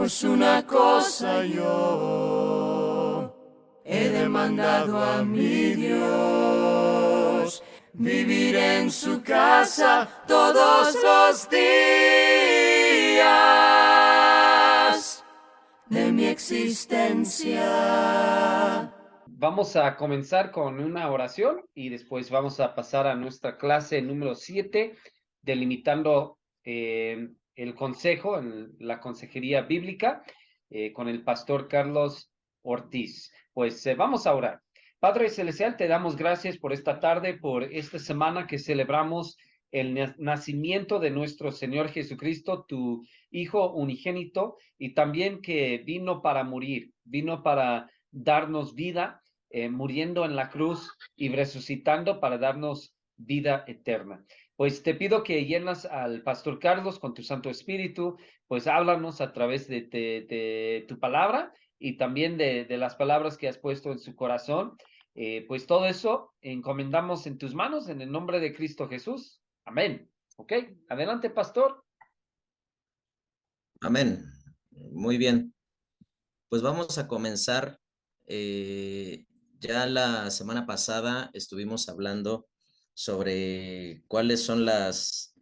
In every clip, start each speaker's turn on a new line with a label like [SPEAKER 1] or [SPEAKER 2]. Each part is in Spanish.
[SPEAKER 1] Pues una cosa yo he demandado a mi Dios, vivir en su casa todos los días de mi existencia.
[SPEAKER 2] Vamos a comenzar con una oración y después vamos a pasar a nuestra clase número 7, delimitando el consejo, la consejería bíblica, con el pastor Carlos Ortiz. Pues vamos a orar. Padre Celestial, te damos gracias por esta tarde, por esta semana que celebramos el nacimiento de nuestro Señor Jesucristo, tu Hijo unigénito, y también que vino para morir, vino para darnos vida, muriendo en la cruz y resucitando para darnos vida eterna. Pues te pido que llenas al pastor Carlos con tu Santo Espíritu, pues háblanos a través de tu palabra y también de las palabras que has puesto en su corazón. Pues todo eso encomendamos en tus manos en el nombre de Cristo Jesús. Amén. Ok, adelante, pastor.
[SPEAKER 3] Amén. Muy bien. Pues vamos a comenzar. Ya la semana pasada estuvimos hablando sobre cuáles son los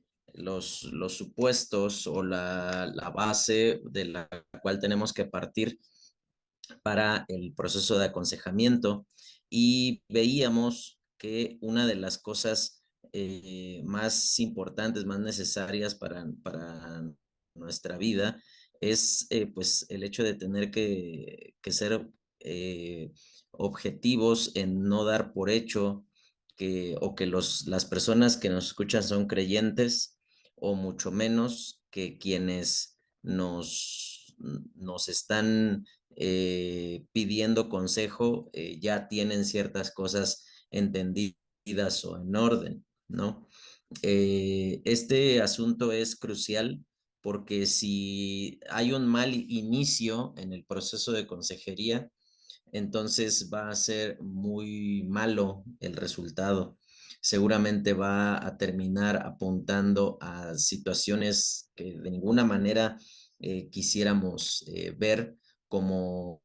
[SPEAKER 3] supuestos o la base de la cual tenemos que partir para el proceso de aconsejamiento, y veíamos que una de las cosas más importantes, más necesarias para nuestra vida es pues el hecho de tener que ser objetivos en no dar por hecho que las personas que nos escuchan son creyentes, o mucho menos que quienes nos están pidiendo consejo ya tienen ciertas cosas entendidas o en orden, ¿no? Este asunto es crucial porque si hay un mal inicio en el proceso de consejería, entonces va a ser muy malo el resultado. Seguramente va a terminar apuntando a situaciones que de ninguna manera quisiéramos ver, como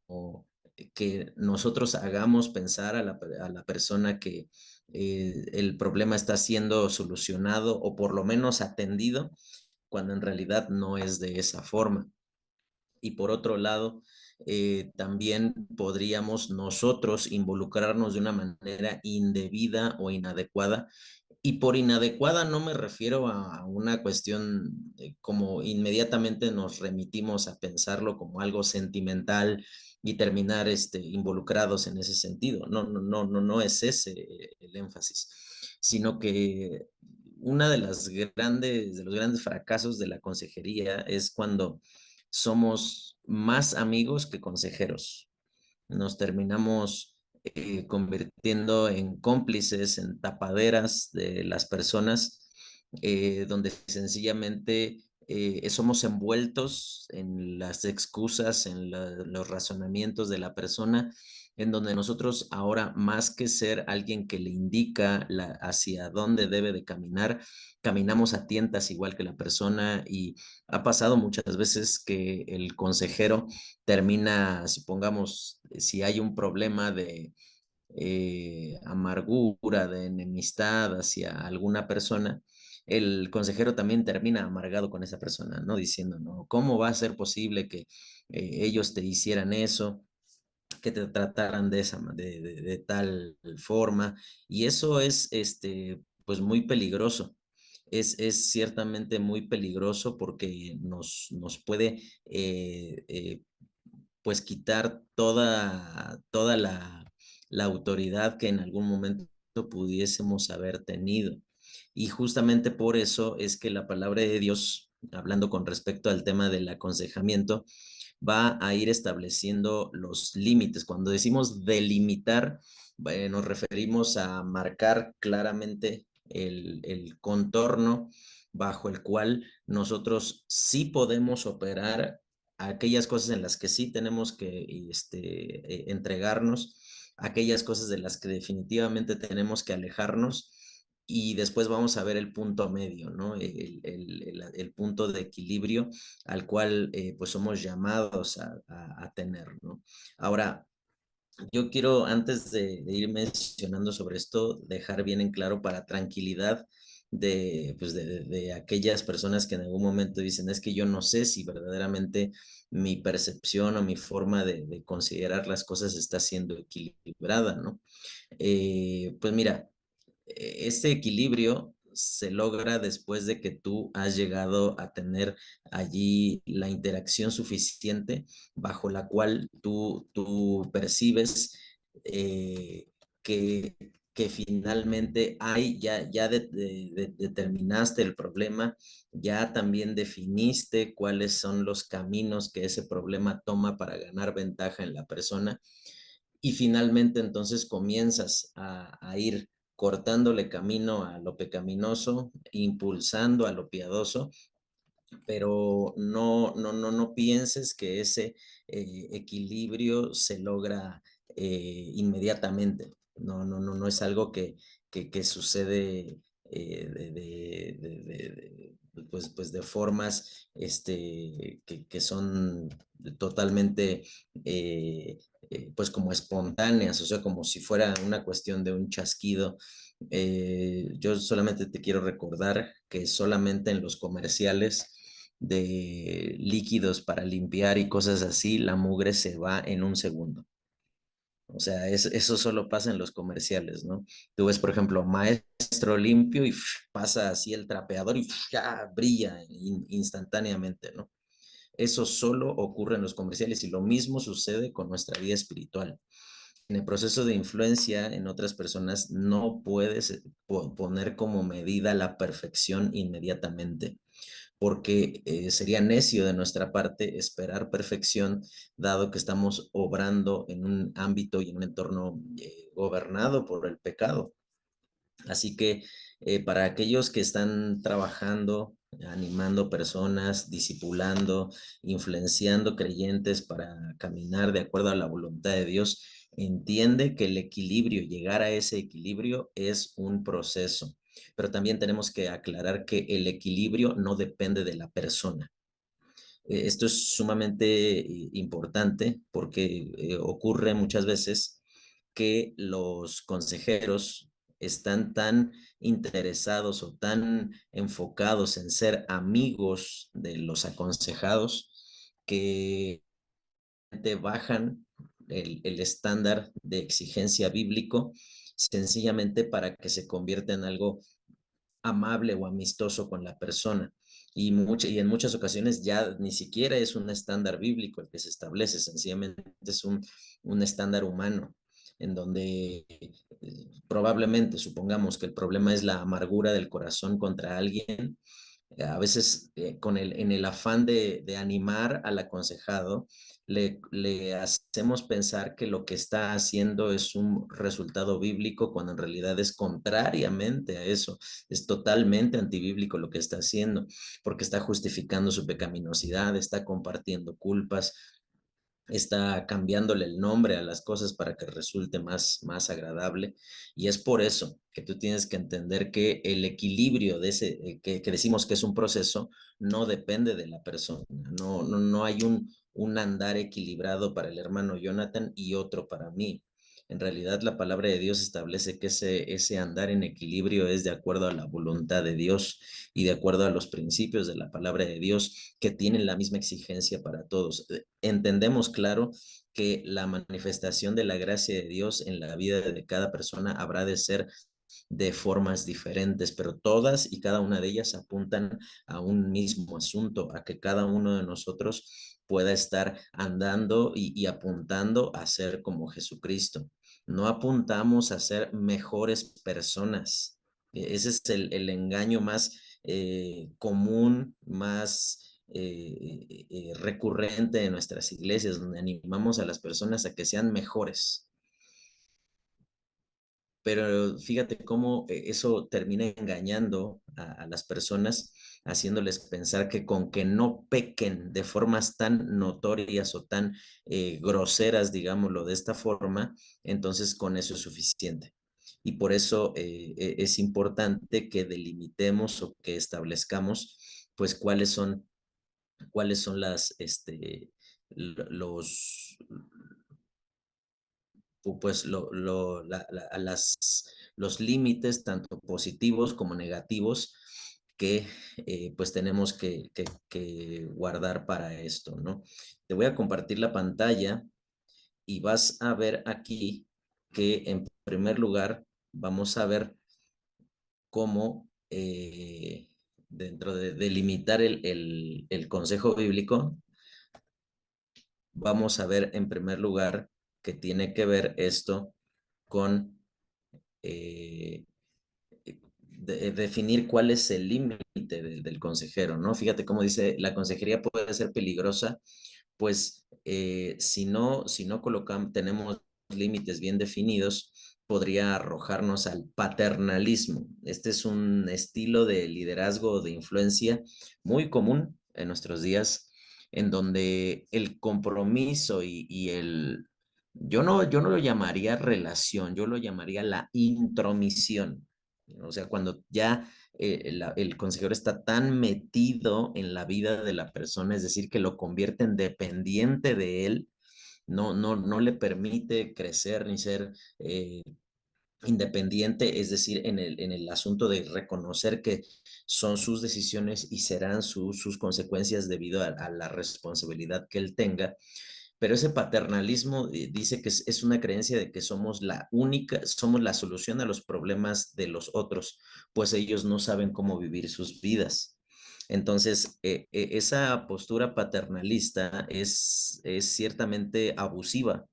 [SPEAKER 3] que nosotros hagamos pensar a la persona que el problema está siendo solucionado o por lo menos atendido, cuando en realidad no es de esa forma. Y por otro lado, también podríamos nosotros involucrarnos de una manera indebida o inadecuada. Y por inadecuada no me refiero a una cuestión como inmediatamente nos remitimos a pensarlo como algo sentimental y terminar involucrados en ese sentido. No es ese el énfasis, sino que una de de los grandes fracasos de la consejería es cuando somos más amigos que consejeros. Nos terminamos convirtiendo en cómplices, en tapaderas de las personas, donde sencillamente somos envueltos en las excusas, en los razonamientos de la persona, en donde nosotros ahora, más que ser alguien que le indica hacia dónde debe de caminar, caminamos a tientas igual que la persona. Y ha pasado muchas veces que el consejero termina, supongamos, si hay un problema de amargura, de enemistad hacia alguna persona, el consejero también termina amargado con esa persona, ¿no? Diciendo, no, ¿cómo va a ser posible que ellos te hicieran eso, que te trataran de tal forma? Y eso es, pues muy peligroso. Es ciertamente muy peligroso porque nos puede pues quitar toda la autoridad que en algún momento pudiésemos haber tenido. Y justamente por eso es que la palabra de Dios, hablando con respecto al tema del aconsejamiento, va a ir estableciendo los límites. Cuando decimos delimitar, nos referimos a marcar claramente el contorno bajo el cual nosotros sí podemos operar, aquellas cosas en las que sí tenemos que entregarnos, aquellas cosas de las que definitivamente tenemos que alejarnos, y después vamos a ver el punto medio, ¿no? El punto de equilibrio al cual pues somos llamados a tener, ¿no? Ahora, yo quiero, antes de ir mencionando sobre esto, dejar bien en claro para tranquilidad pues de aquellas personas que en algún momento dicen, es que yo no sé si verdaderamente mi percepción o mi forma de considerar las cosas está siendo equilibrada, ¿no? Pues mira, este equilibrio se logra después de que tú has llegado a tener allí la interacción suficiente bajo la cual tú percibes eh, que, que finalmente determinaste el problema, ya también definiste cuáles son los caminos que ese problema toma para ganar ventaja en la persona y finalmente entonces comienzas a ir cortándole camino a lo pecaminoso, impulsando a lo piadoso, pero no pienses que ese equilibrio se logra inmediatamente. No es algo que sucede pues de formas que son totalmente pues como espontáneas, o sea, como si fuera una cuestión de un chasquido. Yo solamente te quiero recordar que solamente en los comerciales de líquidos para limpiar y cosas así, la mugre se va en un segundo. O sea, eso solo pasa en los comerciales, ¿no? Tú ves, por ejemplo, Maestro Limpio y pasa así el trapeador y ya brilla instantáneamente, ¿no? Eso solo ocurre en los comerciales y lo mismo sucede con nuestra vida espiritual. En el proceso de influencia en otras personas no puedes poner como medida la perfección inmediatamente, porque sería necio de nuestra parte esperar perfección, dado que estamos obrando en un ámbito y en un entorno gobernado por el pecado. Así que para aquellos que están trabajando, animando personas, discipulando, influenciando creyentes para caminar de acuerdo a la voluntad de Dios, entiende que el equilibrio, llegar a ese equilibrio es un proceso. Pero también tenemos que aclarar que el equilibrio no depende de la persona. Esto es sumamente importante porque ocurre muchas veces que los consejeros están tan interesados o tan enfocados en ser amigos de los aconsejados que te bajan el estándar de exigencia bíblico sencillamente para que se convierta en algo amable o amistoso con la persona. Y en muchas ocasiones ya ni siquiera es un estándar bíblico el que se establece, sencillamente es un estándar humano, en donde probablemente supongamos que el problema es la amargura del corazón contra alguien. A veces en el afán de animar al aconsejado, le hacemos pensar que lo que está haciendo es un resultado bíblico cuando en realidad es contrariamente a eso. Es totalmente antibíblico lo que está haciendo, porque está justificando su pecaminosidad, está compartiendo culpas, está cambiándole el nombre a las cosas para que resulte más agradable. Y es por eso que tú tienes que entender que el equilibrio de ese, que decimos que es un proceso, no depende de la persona. No hay un andar equilibrado para el hermano Jonathan y otro para mí. En realidad, la palabra de Dios establece que ese andar en equilibrio es de acuerdo a la voluntad de Dios y de acuerdo a los principios de la palabra de Dios que tienen la misma exigencia para todos. Entendemos, claro, que la manifestación de la gracia de Dios en la vida de cada persona habrá de ser de formas diferentes, pero todas y cada una de ellas apuntan a un mismo asunto, a que cada uno de nosotros pueda estar andando y apuntando a ser como Jesucristo. No apuntamos a ser mejores personas. Ese es el engaño más común, más recurrente en nuestras iglesias, donde animamos a las personas a que sean mejores. Pero fíjate cómo eso termina engañando a las personas, haciéndoles pensar que con que no pequen de formas tan notorias o tan groseras, digámoslo de esta forma, entonces con eso es suficiente. y por eso es importante que delimitemos o que establezcamos pues cuáles son los, pues los límites tanto positivos como negativos que pues tenemos que guardar para esto, ¿no? Te voy a compartir la pantalla y vas a ver aquí que en primer lugar vamos a ver cómo dentro de delimitar el consejo bíblico, vamos a ver en primer lugar que tiene que ver esto con definir cuál es el límite del consejero, ¿no? Fíjate cómo dice, la consejería puede ser peligrosa, pues si no colocamos, tenemos límites bien definidos, podría arrojarnos al paternalismo. Este es un estilo de liderazgo o de influencia muy común en nuestros días, en donde el compromiso yo no lo llamaría relación, yo lo llamaría la intromisión. O sea, cuando ya el consejero está tan metido en la vida de la persona, es decir, que lo convierte en dependiente de él, no le permite crecer ni ser independiente, es decir, en el asunto de reconocer que son sus decisiones y serán sus consecuencias debido a la responsabilidad que él tenga. Pero ese paternalismo dice que es una creencia de que somos somos la solución a los problemas de los otros, pues ellos no saben cómo vivir sus vidas. Entonces, esa postura paternalista es ciertamente abusiva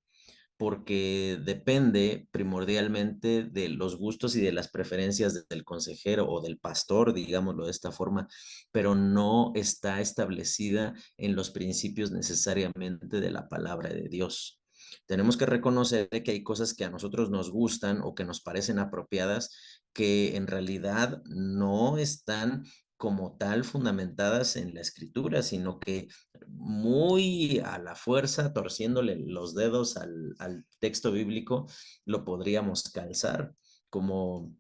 [SPEAKER 3] porque depende primordialmente de los gustos y de las preferencias del consejero o del pastor, digámoslo de esta forma, pero no está establecida en los principios necesariamente de la palabra de Dios. Tenemos que reconocer que hay cosas que a nosotros nos gustan o que nos parecen apropiadas que en realidad no están como tal fundamentadas en la escritura, sino que muy a la fuerza, torciéndole los dedos al texto bíblico, lo podríamos calzar como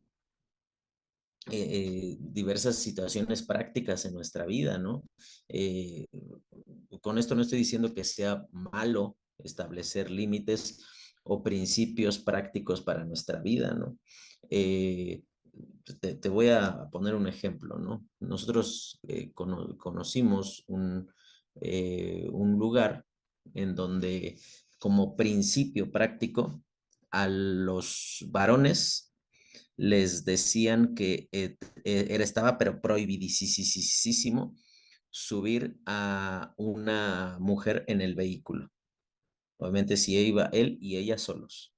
[SPEAKER 3] diversas situaciones prácticas en nuestra vida, ¿no? Eh, con esto no estoy diciendo que sea malo establecer límites o principios prácticos para nuestra vida, ¿no? Eh, te voy a poner un ejemplo, ¿no? Nosotros conocimos un lugar en donde como principio práctico a los varones les decían que estaba pero prohibidísimo subir a una mujer en el vehículo. Obviamente si iba él y ella solos.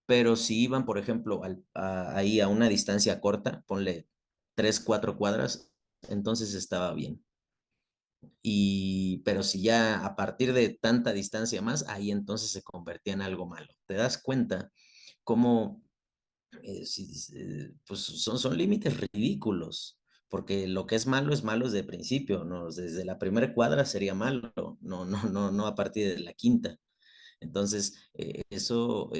[SPEAKER 3] Pero si iban, por ejemplo, ahí a una distancia corta, ponle 3, 4 cuadras, entonces estaba bien. Pero si ya a partir de tanta distancia más, ahí entonces se convertía en algo malo. ¿Te das cuenta cómo pues son límites ridículos? Porque lo que es malo desde el principio, ¿no? Desde la primera cuadra sería malo, no a partir de la quinta. Entonces, eso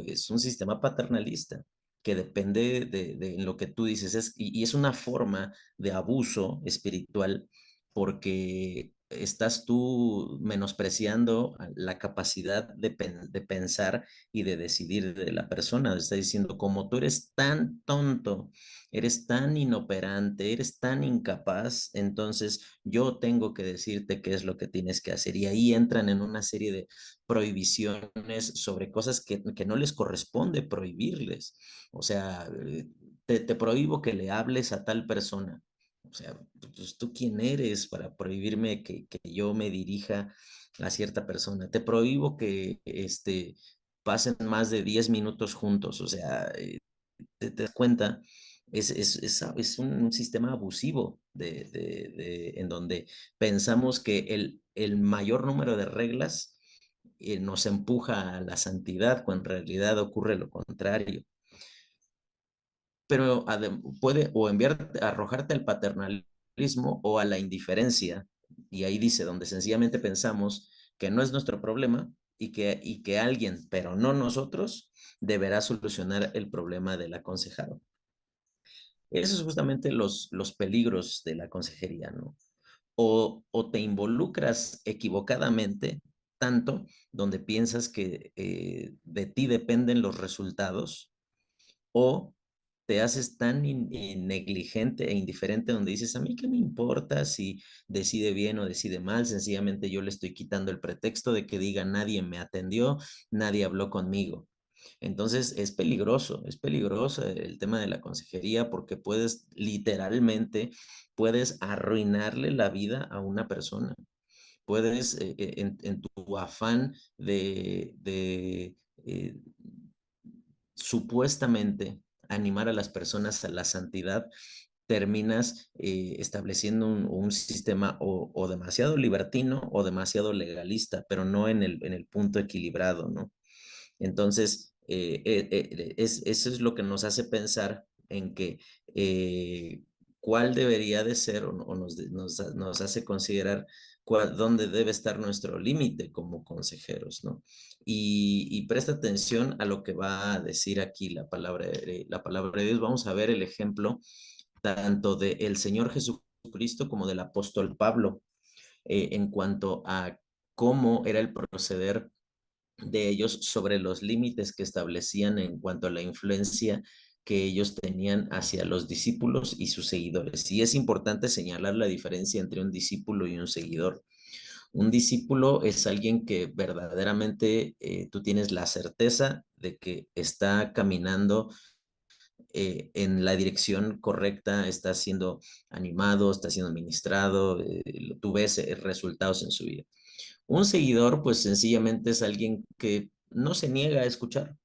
[SPEAKER 3] es un sistema paternalista que depende de lo que tú dices, y es una forma de abuso espiritual porque estás tú menospreciando la capacidad de pensar y de decidir de la persona. Está diciendo, como tú eres tan tonto, eres tan inoperante, eres tan incapaz, entonces yo tengo que decirte qué es lo que tienes que hacer. Y ahí entran en una serie de prohibiciones sobre cosas que no les corresponde prohibirles. O sea, te prohíbo que le hables a tal persona. O sea, pues tú quién eres para prohibirme que yo me dirija a cierta persona. Te prohíbo que pasen más de 10 minutos juntos. O sea, te das cuenta, es un sistema abusivo en donde pensamos que el mayor número de reglas nos empuja a la santidad, cuando en realidad ocurre lo contrario. Pero puede o arrojarte al paternalismo o a la indiferencia. Y ahí dice, donde sencillamente pensamos que no es nuestro problema y que alguien, pero no nosotros, deberá solucionar el problema del aconsejado. Esos son justamente los peligros de la consejería, ¿no? O te involucras equivocadamente tanto donde piensas que de ti dependen los resultados, o te haces tan negligente e indiferente donde dices, a mí qué me importa si decide bien o decide mal, sencillamente yo le estoy quitando el pretexto de que diga nadie me atendió, nadie habló conmigo. Entonces es peligroso el tema de la consejería porque puedes literalmente, puedes arruinarle la vida a una persona. Puedes, en tu afán de supuestamente animar a las personas a la santidad, terminas estableciendo un sistema o demasiado libertino o demasiado legalista, pero no en el punto equilibrado, ¿no? Entonces, eso es lo que nos hace pensar en que cuál debería de ser o nos hace considerar dónde debe estar nuestro límite como consejeros, ¿no? Y presta atención a lo que va a decir aquí la palabra de Dios. Vamos a ver el ejemplo tanto del Señor Jesucristo como del apóstol Pablo en cuanto a cómo era el proceder de ellos sobre los límites que establecían en cuanto a la influencia que ellos tenían hacia los discípulos y sus seguidores. Y es importante señalar la diferencia entre un discípulo y un seguidor. Un discípulo es alguien que verdaderamente tú tienes la certeza de que está caminando en la dirección correcta, está siendo animado, está siendo ministrado, tú ves resultados en su vida. Un seguidor, pues sencillamente es alguien que no se niega a escuchar,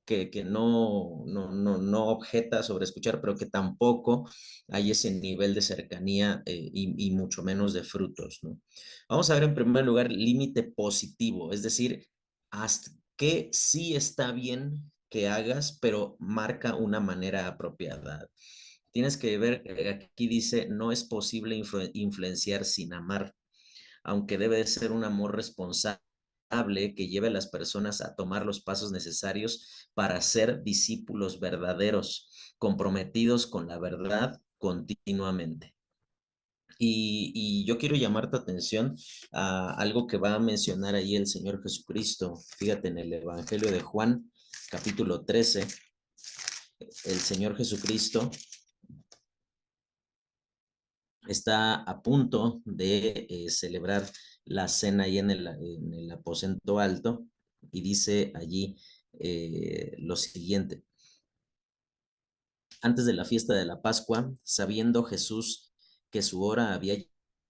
[SPEAKER 3] que no objeta sobre escuchar, pero que tampoco hay ese nivel de cercanía y mucho menos de frutos, ¿no? Vamos a ver en primer lugar límite positivo, es decir, hasta que sí está bien que hagas, pero marca una manera apropiada. Tienes que ver, aquí dice, no es posible influenciar sin amar, aunque debe de ser un amor responsable que lleve a las personas a tomar los pasos necesarios para ser discípulos verdaderos, comprometidos con la verdad continuamente. Y yo quiero llamar tu atención a algo que va a mencionar ahí el Señor Jesucristo. Fíjate en el Evangelio de Juan, capítulo 13, el Señor Jesucristo está a punto de celebrar la cena ahí en el aposento alto y dice allí lo siguiente. Antes de la fiesta de la Pascua, sabiendo Jesús que su hora había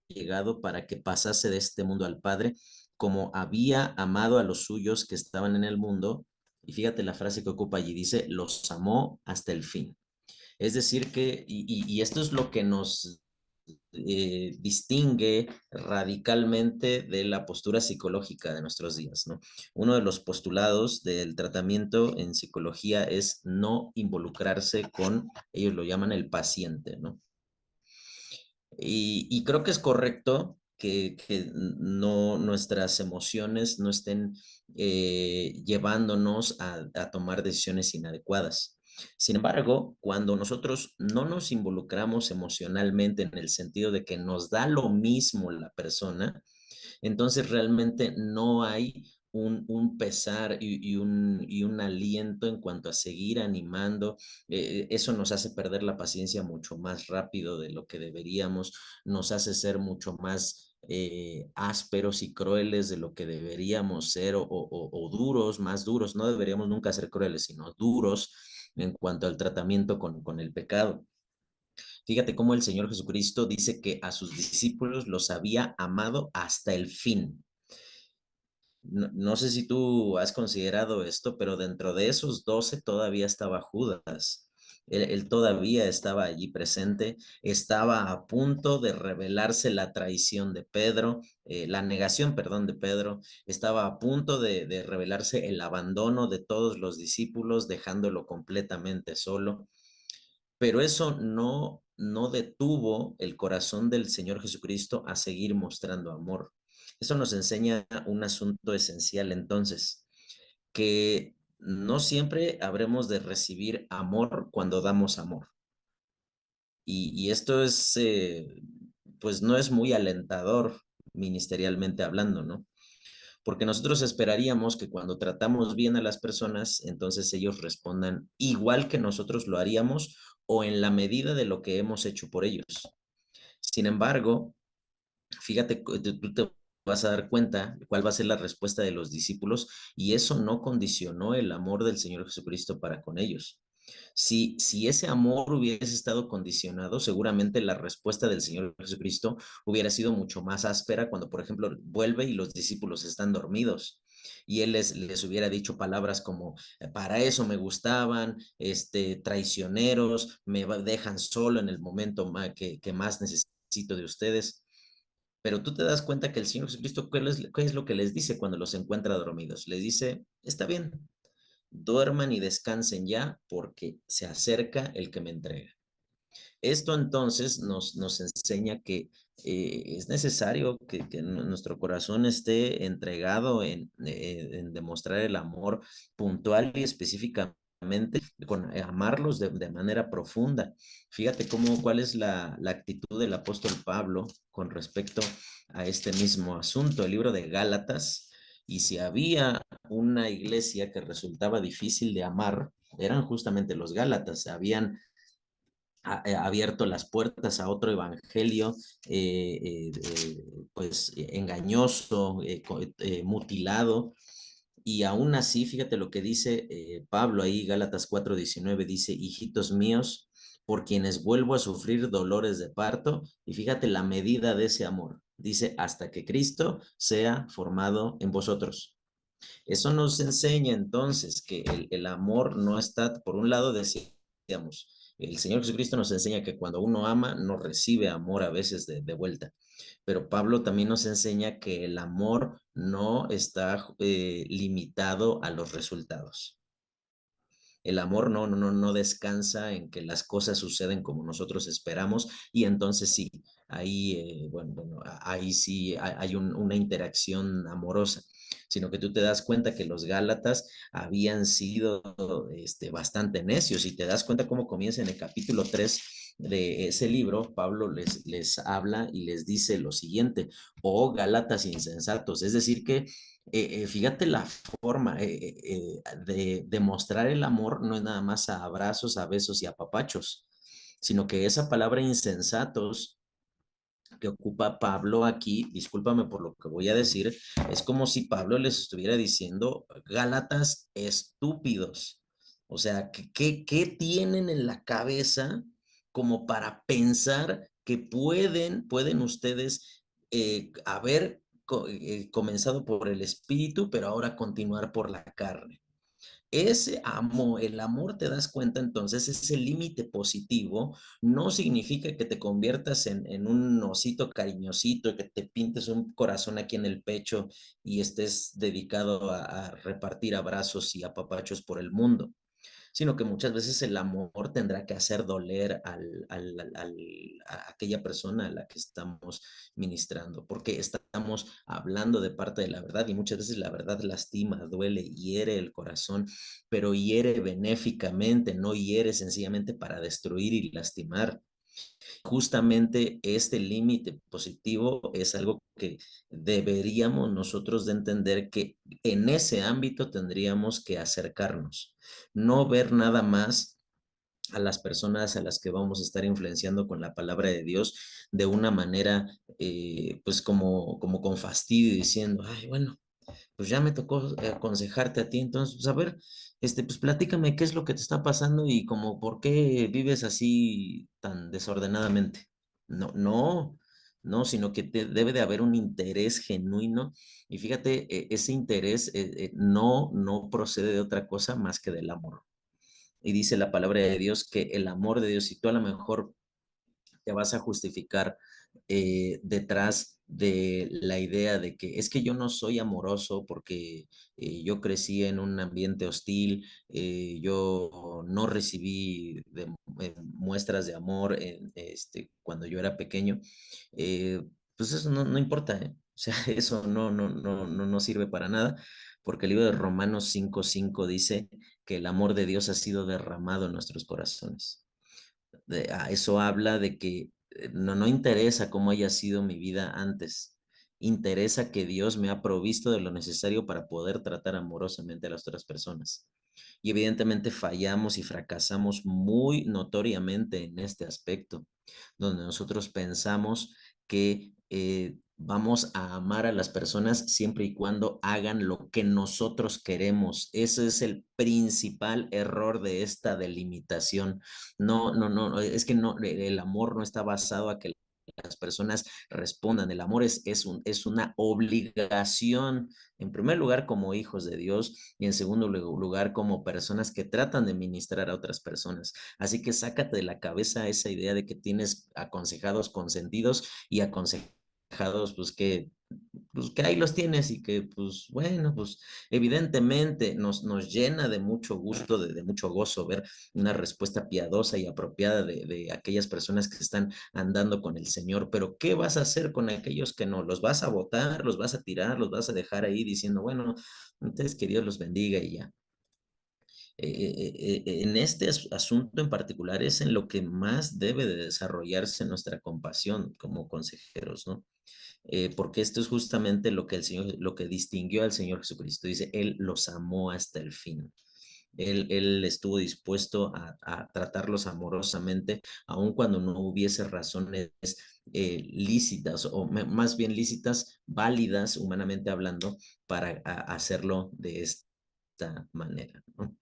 [SPEAKER 3] llegado para que pasase de este mundo al Padre, como había amado a los suyos que estaban en el mundo, y fíjate la frase que ocupa allí, dice, los amó hasta el fin. Es decir, que, y esto es lo que nos distingue radicalmente de la postura psicológica de nuestros días, ¿no? Uno de los postulados del tratamiento en psicología es no involucrarse con, ellos lo llaman el paciente, ¿no? Y creo que es correcto que no, nuestras emociones no estén llevándonos a tomar decisiones inadecuadas. Sin embargo, cuando nosotros no nos involucramos emocionalmente en el sentido de que nos da lo mismo la persona, entonces realmente no hay un pesar y un aliento en cuanto a seguir animando. Eso nos hace perder la paciencia mucho más rápido de lo que deberíamos, nos hace ser mucho más ásperos y crueles de lo que deberíamos ser o duros, más duros. No deberíamos nunca ser crueles, sino duros en cuanto al tratamiento con el pecado. Fíjate cómo el Señor Jesucristo dice que a sus discípulos los había amado hasta el fin. No sé si tú has considerado esto, pero dentro de esos 12 todavía estaba Judas. Él todavía estaba allí presente, estaba a punto de revelarse la traición de Pedro, la negación, perdón, de Pedro, estaba a punto de revelarse el abandono de todos los discípulos, dejándolo completamente solo. Pero eso no detuvo el corazón del Señor Jesucristo a seguir mostrando amor. Eso nos enseña un asunto esencial entonces, que no siempre habremos de recibir amor cuando damos amor. Y esto es, pues no es muy alentador ministerialmente hablando, ¿no? Porque nosotros esperaríamos que cuando tratamos bien a las personas, entonces ellos respondan igual que nosotros lo haríamos o en la medida de lo que hemos hecho por ellos. Sin embargo, fíjate, tú te vas a dar cuenta cuál va a ser la respuesta de los discípulos y eso no condicionó el amor del Señor Jesucristo para con ellos. Si ese amor hubiese estado condicionado, seguramente la respuesta del Señor Jesucristo hubiera sido mucho más áspera cuando, por ejemplo, vuelve y los discípulos están dormidos. Y él les hubiera dicho palabras como, para eso me gustaban, traicioneros, dejan solo en el momento que más necesito de ustedes. Pero tú te das cuenta que el Señor Jesucristo, ¿qué es lo que les dice cuando los encuentra dormidos? Les dice, está bien, duerman y descansen ya porque se acerca el que me entrega. Esto entonces nos enseña que es necesario que nuestro corazón esté entregado en demostrar el amor puntual y específicamente con amarlos de manera profunda. Fíjate cuál es la actitud del apóstol Pablo con respecto a este mismo asunto, el libro de Gálatas. Y si había una iglesia que resultaba difícil de amar, eran justamente los Gálatas. Habían abierto las puertas a otro evangelio, pues engañoso, mutilado. Y aún así, fíjate lo que dice Pablo ahí, Gálatas 4:19, dice, hijitos míos, por quienes vuelvo a sufrir dolores de parto, y fíjate la medida de ese amor. Dice, hasta que Cristo sea formado en vosotros. Eso nos enseña entonces que el amor no está, por un lado decíamos, el Señor Jesucristo nos enseña que cuando uno ama, no recibe amor a veces de vuelta. Pero Pablo también nos enseña que el amor no está limitado a los resultados. El amor no descansa en que las cosas suceden como nosotros esperamos y entonces sí, ahí, ahí sí hay una interacción amorosa, sino que tú te das cuenta que los Gálatas habían sido bastante necios y te das cuenta cómo comienza en el capítulo 3 de ese libro. Pablo les habla y les dice lo siguiente, oh Gálatas insensatos, es decir que fíjate la forma de demostrar el amor no es nada más a abrazos, a besos y a papachos, sino que esa palabra insensatos que ocupa Pablo aquí, discúlpame por lo que voy a decir, es como si Pablo les estuviera diciendo, Gálatas estúpidos. O sea, ¿qué tienen en la cabeza como para pensar que pueden ustedes haber comenzado por el espíritu, pero ahora continuar por la carne? Ese amor, el amor, te das cuenta entonces, ese límite positivo no significa que te conviertas en un osito cariñosito, que te pintes un corazón aquí en el pecho y estés dedicado a repartir abrazos y apapachos por el mundo, sino que muchas veces el amor tendrá que hacer doler a aquella persona a la que estamos ministrando, porque estamos hablando de parte de la verdad y muchas veces la verdad lastima, duele, hiere el corazón, pero hiere benéficamente, no hiere sencillamente para destruir y lastimar. Justamente este límite positivo es algo que deberíamos nosotros de entender que en ese ámbito tendríamos que acercarnos, no ver nada más a las personas a las que vamos a estar influenciando con la palabra de Dios de una manera, pues como con fastidio, diciendo, ay, bueno, pues ya me tocó aconsejarte a ti, entonces, pues a ver, pues platícame qué es lo que te está pasando y como por qué vives así tan desordenadamente. No, no, no, sino que debe de haber un interés genuino y fíjate, ese interés no procede de otra cosa más que del amor. Y dice la palabra de Dios que el amor de Dios, si tú a lo mejor te vas a justificar detrás de la idea de que es que yo no soy amoroso porque yo crecí en un ambiente hostil, yo no recibí muestras de amor cuando yo era pequeño, pues eso no importa, ¿eh? O sea, eso no sirve para nada, porque el libro de Romanos 5:5 dice que el amor de Dios ha sido derramado en nuestros corazones. Eso habla de que no interesa cómo haya sido mi vida antes, interesa que Dios me ha provisto de lo necesario para poder tratar amorosamente a las otras personas. Y evidentemente fallamos y fracasamos muy notoriamente en este aspecto, donde nosotros pensamos que vamos a amar a las personas siempre y cuando hagan lo que nosotros queremos. Ese es el principal error de esta delimitación. No, es que no, el amor no está basado a que las personas respondan. El amor es una obligación, en primer lugar como hijos de Dios y en segundo lugar como personas que tratan de ministrar a otras personas. Así que sácate de la cabeza esa idea de que tienes aconsejados consentidos y aconsejados pues que ahí los tienes y que pues bueno, pues evidentemente nos llena de mucho gusto, de mucho gozo ver una respuesta piadosa y apropiada de aquellas personas que están andando con el Señor, pero ¿qué vas a hacer con aquellos que no? ¿Los vas a botar, los vas a tirar, los vas a dejar ahí diciendo, bueno, entonces que Dios los bendiga y ya? En este asunto en particular es en lo que más debe de desarrollarse nuestra compasión como consejeros, ¿no? Porque esto es justamente lo que el Señor, lo que distinguió al Señor Jesucristo. Dice, Él los amó hasta el fin. Él estuvo dispuesto a tratarlos amorosamente, aun cuando no hubiese razones lícitas, o más bien lícitas, válidas, humanamente hablando, para hacerlo de esta manera, ¿no?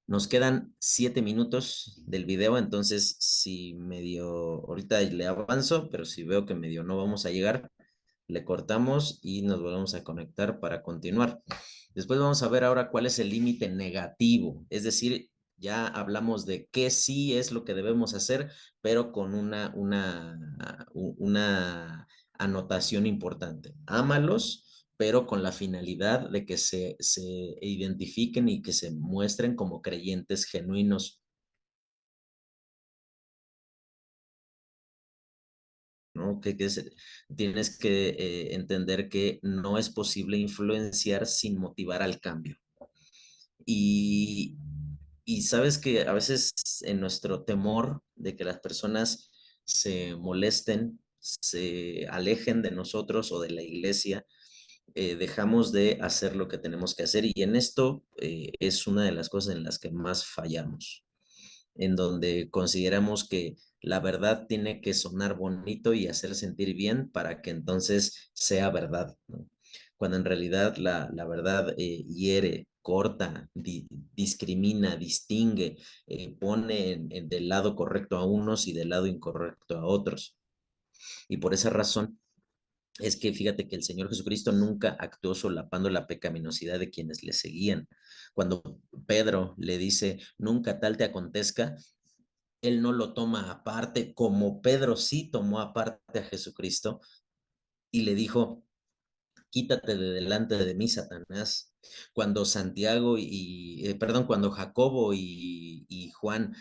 [SPEAKER 3] Nos quedan 7 minutos del video, entonces si medio, ahorita le avanzo, pero si veo que medio no vamos a llegar, le cortamos y nos volvemos a conectar para continuar. Después vamos a ver ahora cuál es el límite negativo, es decir, ya hablamos de qué sí es lo que debemos hacer, pero con una anotación importante. Ámalos, pero con la finalidad de que se identifiquen y que se muestren como creyentes genuinos, ¿no? Tienes que entender que no es posible influenciar sin motivar al cambio. Y, y sabes que a veces en nuestro temor de que las personas se molesten, se alejen de nosotros o de la iglesia, dejamos de hacer lo que tenemos que hacer y en esto es una de las cosas en las que más fallamos, en donde consideramos que la verdad tiene que sonar bonito y hacer sentir bien para que entonces sea verdad, ¿no? Cuando en realidad la verdad hiere, corta, discrimina, distingue, pone del lado correcto a unos y del lado incorrecto a otros. Y por esa razón es que fíjate que el Señor Jesucristo nunca actuó solapando la pecaminosidad de quienes le seguían. Cuando Pedro le dice, nunca tal te acontezca, él no lo toma aparte, como Pedro sí tomó aparte a Jesucristo y le dijo, quítate de delante de mí, Satanás. Cuando cuando Jacobo y Juan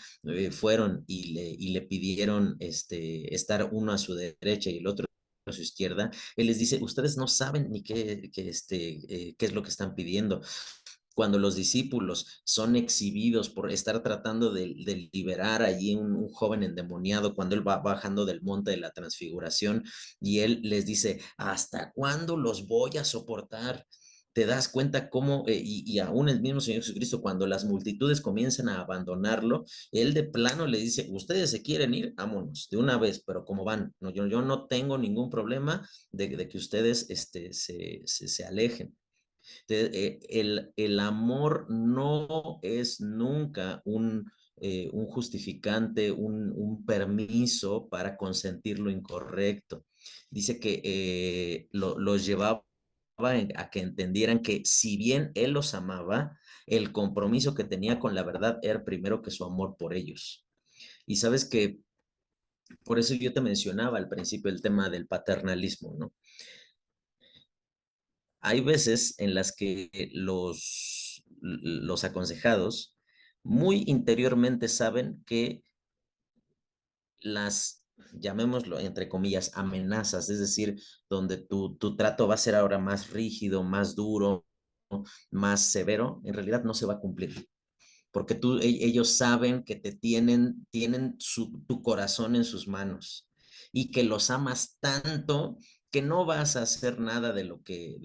[SPEAKER 3] fueron y le pidieron estar uno a su derecha y el otro a su izquierda, él les dice, ustedes no saben ni qué es lo que están pidiendo. Cuando los discípulos son exhibidos por estar tratando de liberar allí un joven endemoniado, cuando él va bajando del monte de la transfiguración y él les dice, ¿hasta cuándo los voy a soportar? Te das cuenta cómo, y aún el mismo Señor Jesucristo, cuando las multitudes comienzan a abandonarlo, él de plano le dice, ustedes se quieren ir, vámonos, de una vez, pero como van, no, yo no tengo ningún problema de que ustedes se alejen. El amor no es nunca un justificante, un permiso para consentir lo incorrecto. Dice que los llevaba a que entendieran que si bien él los amaba, el compromiso que tenía con la verdad era primero que su amor por ellos. Y sabes que por eso yo te mencionaba al principio el tema del paternalismo, ¿no? Hay veces en las que los aconsejados muy interiormente saben que llamémoslo entre comillas, amenazas, es decir, donde tu trato va a ser ahora más rígido, más duro, más severo, en realidad no se va a cumplir porque ellos saben que tienen tu corazón en sus manos y que los amas tanto que no vas a hacer nada de lo que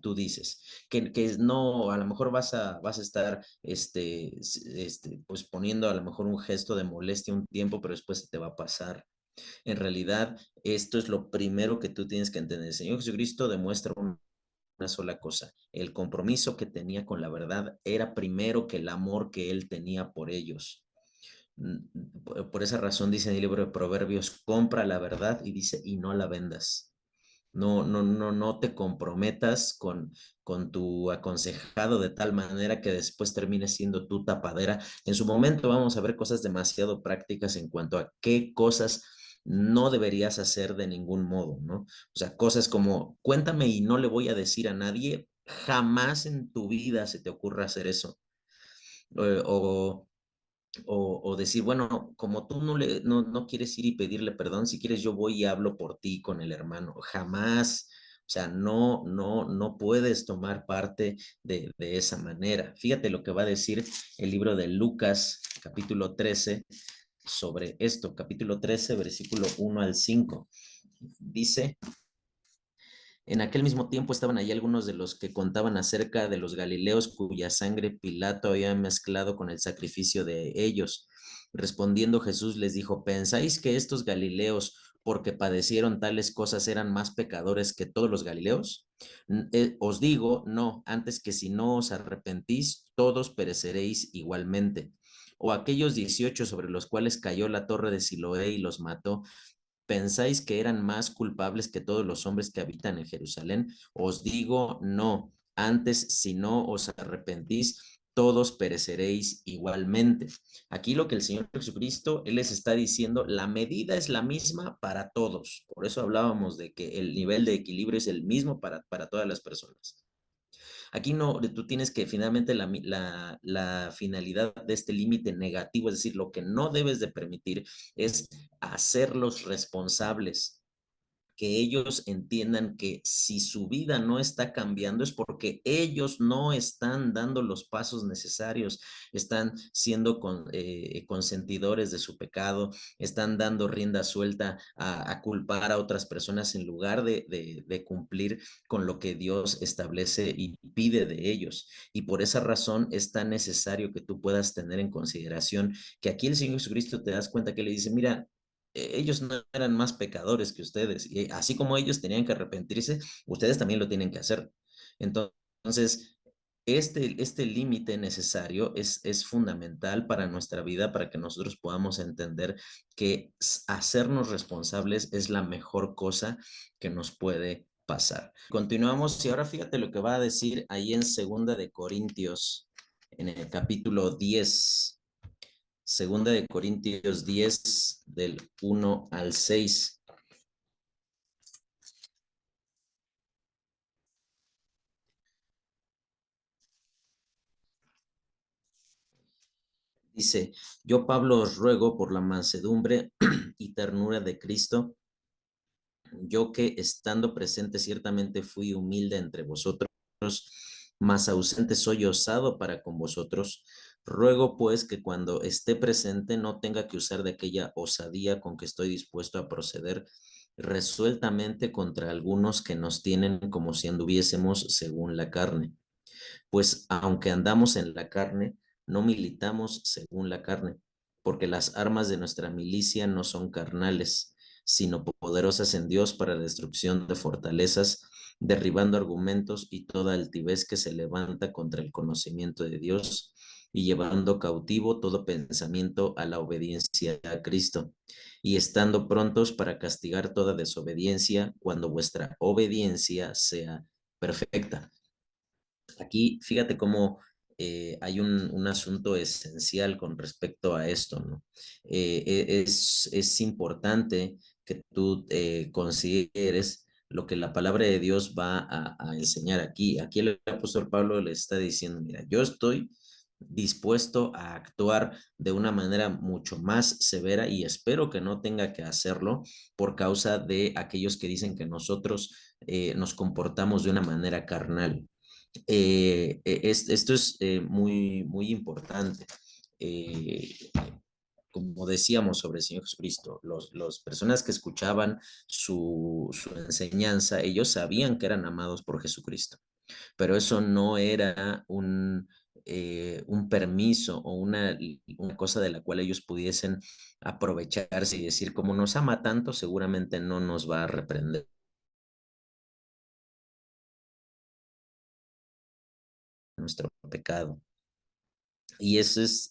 [SPEAKER 3] tú dices, que no, a lo mejor vas a estar pues poniendo a lo mejor un gesto de molestia un tiempo, pero después se te va a pasar. En realidad, esto es lo primero que tú tienes que entender. El Señor Jesucristo demuestra una sola cosa, el compromiso que tenía con la verdad era primero que el amor que él tenía por ellos. Por esa razón dice en el libro de Proverbios, compra la verdad y dice, y no la vendas. No te comprometas con tu aconsejado de tal manera que después termine siendo tu tapadera. En su momento vamos a ver cosas demasiado prácticas en cuanto a qué cosas no deberías hacer de ningún modo, ¿no? O sea, cosas como, cuéntame y no le voy a decir a nadie, jamás en tu vida se te ocurra hacer eso. O, o decir, bueno, como tú no quieres ir y pedirle perdón, si quieres yo voy y hablo por ti con el hermano. Jamás, o sea, no puedes tomar parte de esa manera. Fíjate lo que va a decir el libro de Lucas, capítulo 13, sobre esto, capítulo 13, versículo 1 al 5. Dice, en aquel mismo tiempo estaban allí algunos de los que contaban acerca de los galileos cuya sangre Pilato había mezclado con el sacrificio de ellos. Respondiendo Jesús les dijo, ¿pensáis que estos galileos, porque padecieron tales cosas, eran más pecadores que todos los galileos? Os digo, no, antes que si no os arrepentís, todos pereceréis igualmente. O aquellos 18 sobre los cuales cayó la torre de Siloé y los mató, ¿pensáis que eran más culpables que todos los hombres que habitan en Jerusalén? Os digo, no. Antes, si no os arrepentís, todos pereceréis igualmente. Aquí lo que el Señor Jesucristo, Él les está diciendo, la medida es la misma para todos. Por eso hablábamos de que el nivel de equilibrio es el mismo para todas las personas. Aquí no, tú tienes que finalmente la finalidad de este límite negativo, es decir, lo que no debes de permitir es hacerlos responsables, que ellos entiendan que si su vida no está cambiando es porque ellos no están dando los pasos necesarios, están siendo consentidores de su pecado, están dando rienda suelta a culpar a otras personas en lugar de cumplir con lo que Dios establece y pide de ellos. Y por esa razón es tan necesario que tú puedas tener en consideración que aquí el Señor Jesucristo te das cuenta que le dice, mira, ellos no eran más pecadores que ustedes, y así como ellos tenían que arrepentirse, ustedes también lo tienen que hacer. Entonces, este límite necesario es fundamental para nuestra vida, para que nosotros podamos entender que hacernos responsables es la mejor cosa que nos puede pasar. Continuamos y ahora fíjate lo que va a decir ahí en Segunda de Corintios, en el capítulo 10. Segunda de Corintios 10, del 1 al 6. Dice, yo Pablo os ruego por la mansedumbre y ternura de Cristo, yo que estando presente ciertamente fui humilde entre vosotros, mas ausente soy osado para con vosotros. Ruego pues que cuando esté presente no tenga que usar de aquella osadía con que estoy dispuesto a proceder resueltamente contra algunos que nos tienen como si anduviésemos según la carne. Pues aunque andamos en la carne, no militamos según la carne, porque las armas de nuestra milicia no son carnales, sino poderosas en Dios para la destrucción de fortalezas, derribando argumentos y toda altivez que se levanta contra el conocimiento de Dios y llevando cautivo todo pensamiento a la obediencia a Cristo, y estando prontos para castigar toda desobediencia cuando vuestra obediencia sea perfecta. Aquí fíjate cómo hay un asunto esencial con respecto a esto, ¿no? Es importante que tú consideres lo que la palabra de Dios va a enseñar aquí. Aquí el apóstol Pablo le está diciendo, mira, yo estoy dispuesto a actuar de una manera mucho más severa y espero que no tenga que hacerlo por causa de aquellos que dicen que nosotros nos comportamos de una manera carnal. Esto es muy, muy importante. Eh, como decíamos sobre el Señor Jesucristo, las personas que escuchaban su enseñanza, ellos sabían que eran amados por Jesucristo, pero eso no era un permiso o una cosa de la cual ellos pudiesen aprovecharse y decir, como nos ama tanto, seguramente no nos va a reprender nuestro pecado. Y eso es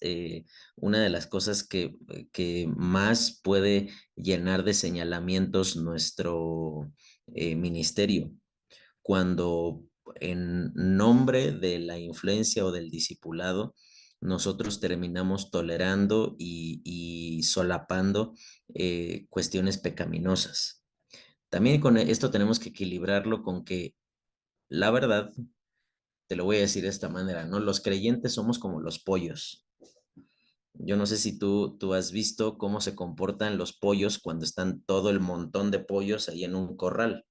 [SPEAKER 3] una de las cosas que más puede llenar de señalamientos nuestro ministerio. Cuando en nombre de la influencia o del discipulado, nosotros terminamos tolerando y solapando cuestiones pecaminosas. También con esto tenemos que equilibrarlo con que la verdad, te lo voy a decir de esta manera, ¿no? Los creyentes somos como los pollos. Yo no sé si tú has visto cómo se comportan los pollos cuando están todo el montón de pollos ahí en un corral,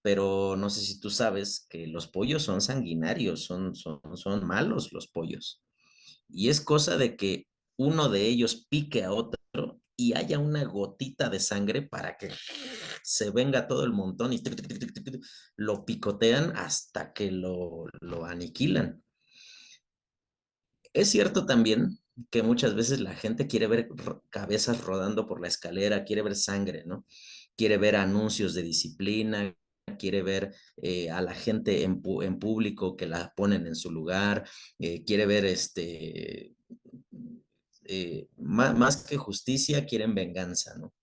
[SPEAKER 3] pero no sé si tú sabes que los pollos son sanguinarios, son malos los pollos. Y es cosa de que uno de ellos pique a otro y haya una gotita de sangre para que se venga todo el montón y lo picotean hasta que lo aniquilan. Es cierto también que muchas veces la gente quiere ver cabezas rodando por la escalera, quiere ver sangre, ¿no? Quiere ver anuncios de disciplina, quiere ver a la gente en público que la ponen en su lugar, quiere ver más que justicia, quieren venganza, ¿no?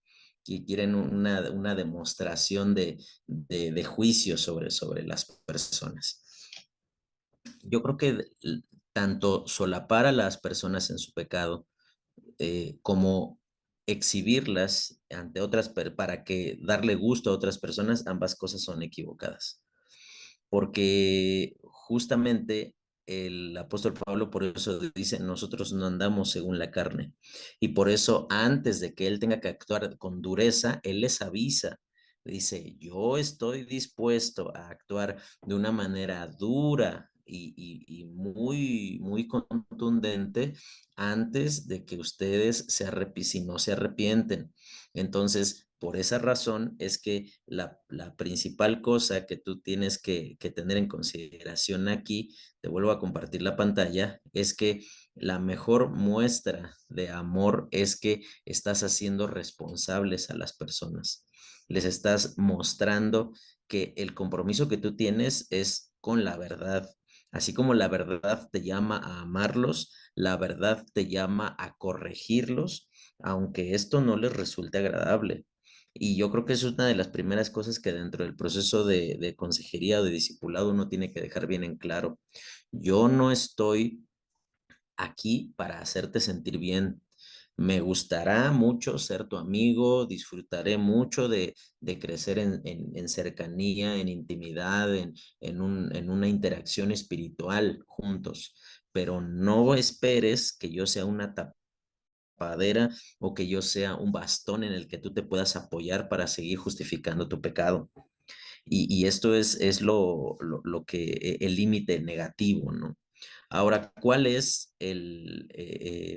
[SPEAKER 3] Y quieren una demostración de juicio sobre las personas. Yo creo que tanto solapar a las personas en su pecado como exhibirlas ante otras para que darle gusto a otras personas, ambas cosas son equivocadas. Porque justamente el apóstol Pablo por eso dice, nosotros no andamos según la carne. Y por eso antes de que él tenga que actuar con dureza, él les avisa. Dice, yo estoy dispuesto a actuar de una manera dura y muy, muy contundente antes de que ustedes si no se arrepienten. Entonces, por esa razón es que la principal cosa que tú tienes que tener en consideración aquí, te vuelvo a compartir la pantalla, es que la mejor muestra de amor es que estás haciendo responsables a las personas. Les estás mostrando que el compromiso que tú tienes es con la verdad. Así como la verdad te llama a amarlos, la verdad te llama a corregirlos, aunque esto no les resulte agradable. Y yo creo que eso es una de las primeras cosas que dentro del proceso de consejería o de discipulado uno tiene que dejar bien en claro. Yo no estoy aquí para hacerte sentir bien. Me gustará mucho ser tu amigo, disfrutaré mucho de crecer en cercanía, en intimidad, en una interacción espiritual juntos, pero no esperes que yo sea una tapadera o que yo sea un bastón en el que tú te puedas apoyar para seguir justificando tu pecado. Y esto es lo que el límite negativo, ¿no? Ahora, ¿cuál es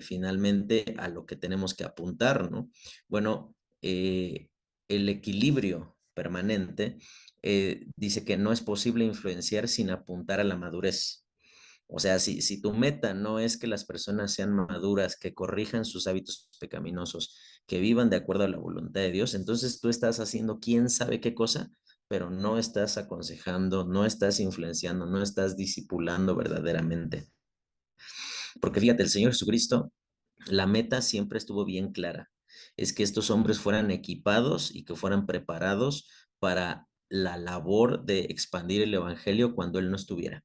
[SPEAKER 3] finalmente a lo que tenemos que apuntar, ¿no? Bueno, el equilibrio permanente dice que no es posible influenciar sin apuntar a la madurez. O sea, si tu meta no es que las personas sean maduras, que corrijan sus hábitos pecaminosos, que vivan de acuerdo a la voluntad de Dios, entonces tú estás haciendo quién sabe qué cosa, pero no estás aconsejando, no estás influenciando, no estás discipulando verdaderamente. Porque fíjate, el Señor Jesucristo, la meta siempre estuvo bien clara, es que estos hombres fueran equipados y que fueran preparados para la labor de expandir el Evangelio cuando Él no estuviera.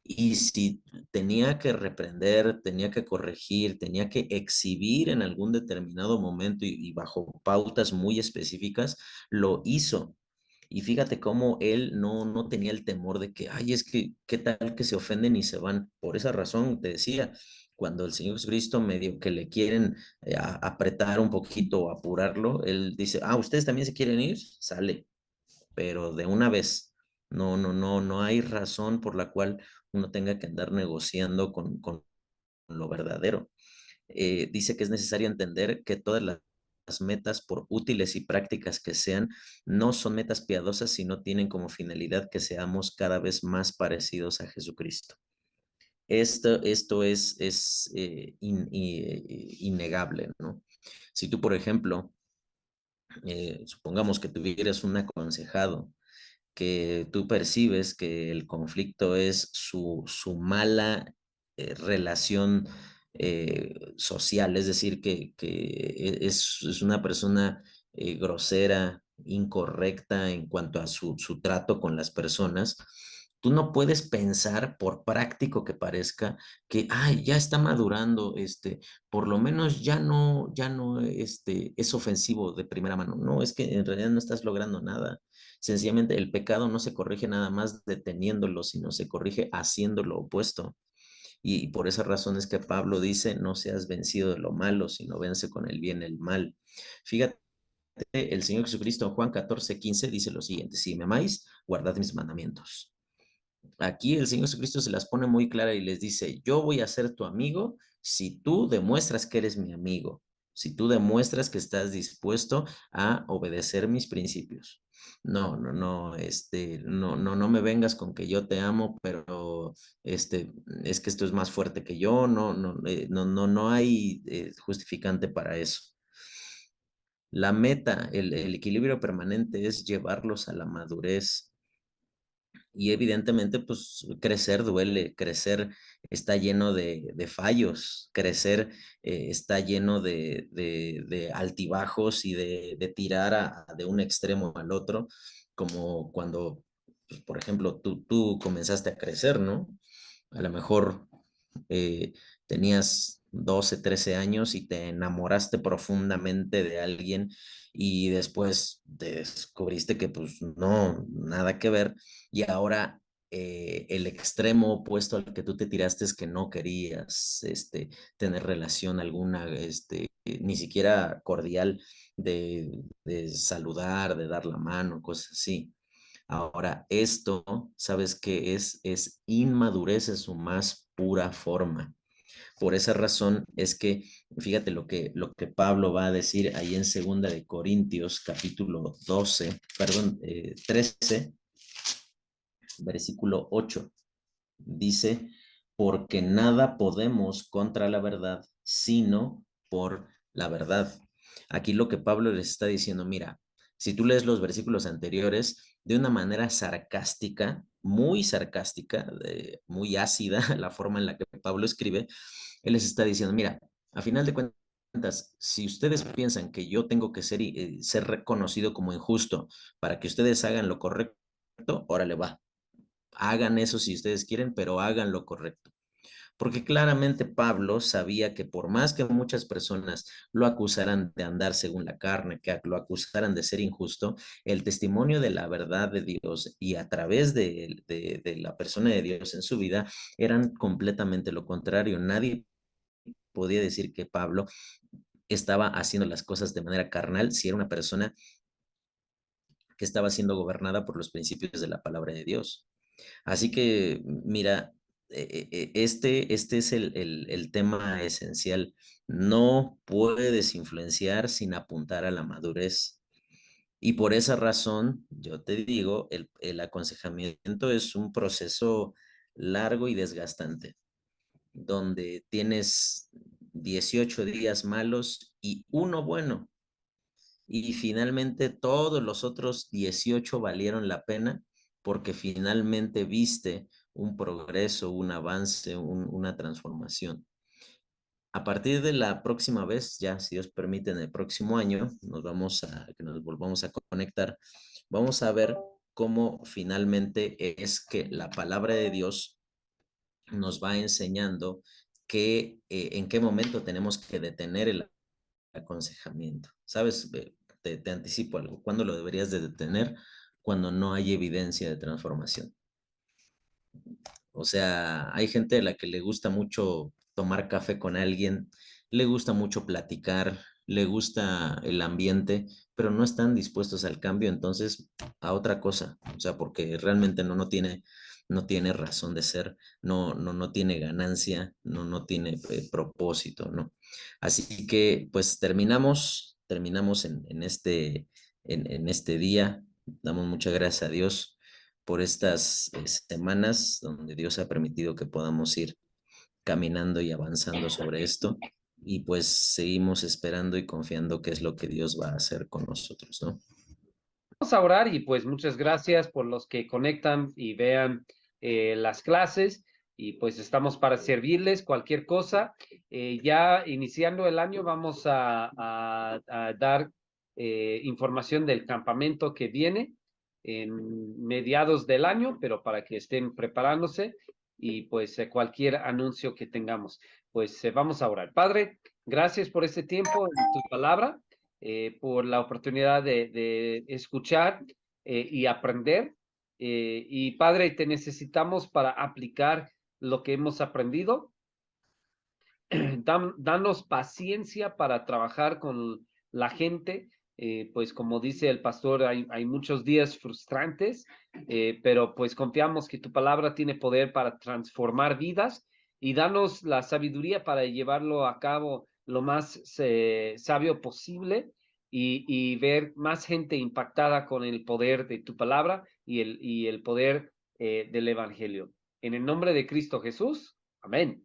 [SPEAKER 3] Y si tenía que reprender, tenía que corregir, tenía que exhibir en algún determinado momento y bajo pautas muy específicas, lo hizo. Y fíjate cómo él no tenía el temor de que, ay, es que, ¿qué tal que se ofenden y se van? Por esa razón te decía, cuando el Señor Jesucristo medio que le quieren apretar un poquito o apurarlo, él dice, ah, ¿ustedes también se quieren ir? Sale, pero de una vez. No hay razón por la cual uno tenga que andar negociando con lo verdadero. Dice que es necesario entender que todas las metas, por útiles y prácticas que sean, no son metas piadosas, sino tienen como finalidad que seamos cada vez más parecidos a Jesucristo. Esto es innegable, ¿no? Si tú, por ejemplo, supongamos que tuvieras un aconsejado que tú percibes que el conflicto es su mala relación social, es decir, que es una persona grosera, incorrecta en cuanto a su trato con las personas. Tú no puedes pensar, por práctico que parezca, que, ay, ya está madurando, por lo menos ya no, es ofensivo de primera mano. No, es que en realidad no estás logrando nada. Sencillamente el pecado no se corrige nada más deteniéndolo, sino se corrige haciendo lo opuesto. Y por esa razón es que Pablo dice, no seas vencido de lo malo, sino vence con el bien el mal. Fíjate, el Señor Jesucristo en Juan 14:15 dice lo siguiente, si me amáis, guardad mis mandamientos. Aquí el Señor Jesucristo se las pone muy clara y les dice, yo voy a ser tu amigo si tú demuestras que eres mi amigo, si tú demuestras que estás dispuesto a obedecer mis principios. No me vengas con que yo te amo, pero es que esto es más fuerte que yo, no hay justificante para eso. La meta, el equilibrio permanente es llevarlos a la madurez y evidentemente, pues crecer duele, crecer está lleno de fallos, crecer está lleno de altibajos y de tirar de un extremo al otro, como cuando, pues, por ejemplo, tú comenzaste a crecer, ¿no? A lo mejor eh, tenías 12, 13 años y te enamoraste profundamente de alguien y después descubriste que pues no, nada que ver y ahora el extremo opuesto al que tú te tiraste es que no querías tener relación alguna, ni siquiera cordial de saludar, de dar la mano, cosas así. Ahora, esto, ¿sabes qué es? Es inmadurez en su más pura forma. Por esa razón es que, fíjate lo que Pablo va a decir ahí en Segunda de Corintios, capítulo 12, perdón, 13, versículo 8. Dice, porque nada podemos contra la verdad, sino por la verdad. Aquí lo que Pablo les está diciendo, mira, si tú lees los versículos anteriores, de una manera sarcástica, muy ácida, la forma en la que Pablo escribe, él les está diciendo, mira, a final de cuentas, si ustedes piensan que yo tengo que ser reconocido como injusto para que ustedes hagan lo correcto, órale va, hagan eso si ustedes quieren, pero hagan lo correcto. Porque claramente Pablo sabía que por más que muchas personas lo acusaran de andar según la carne, que lo acusaran de ser injusto, el testimonio de la verdad de Dios y a través de la persona de Dios en su vida eran completamente lo contrario. Nadie podía decir que Pablo estaba haciendo las cosas de manera carnal si era una persona que estaba siendo gobernada por los principios de la palabra de Dios. Así que, mira, este es el tema esencial. No puedes influenciar sin apuntar a la madurez. Y por esa razón, yo te digo, el aconsejamiento es un proceso largo y desgastante, donde tienes 18 días malos y uno bueno. Y finalmente todos los otros 18 valieron la pena porque finalmente viste un progreso, un avance, una transformación. A partir de la próxima vez, ya si Dios permite, en el próximo año, que nos volvamos a conectar, vamos a ver cómo finalmente es que la palabra de Dios nos va enseñando en qué momento tenemos que detener el aconsejamiento. ¿Sabes? Te anticipo algo. ¿Cuándo lo deberías de detener? cuando no hay evidencia de transformación. O sea, hay gente a la que le gusta mucho tomar café con alguien, le gusta mucho platicar, le gusta el ambiente, pero no están dispuestos al cambio, entonces a otra cosa, o sea, porque realmente no tiene razón de ser, no tiene ganancia, no tiene propósito, ¿no? Así que pues terminamos en este día, damos muchas gracias a Dios por estas semanas donde Dios ha permitido que podamos ir caminando y avanzando sobre esto. Y pues seguimos esperando y confiando que es lo que Dios va a hacer con nosotros, ¿no?
[SPEAKER 2] Vamos a orar y pues muchas gracias por los que conectan y vean las clases y pues estamos para servirles cualquier cosa. Ya iniciando el año vamos a dar información del campamento que viene en mediados del año, pero para que estén preparándose y pues cualquier anuncio que tengamos. Pues vamos a orar. Padre, gracias por este tiempo en tu palabra. Por la oportunidad de escuchar y aprender. Y Padre, te necesitamos para aplicar lo que hemos aprendido. Danos paciencia para trabajar con la gente. Pues como dice el pastor, hay muchos días frustrantes, pero pues confiamos que tu palabra tiene poder para transformar vidas y danos la sabiduría para llevarlo a cabo lo más sabio posible y ver más gente impactada con el poder de tu palabra y el poder del evangelio. En el nombre de Cristo Jesús. Amén.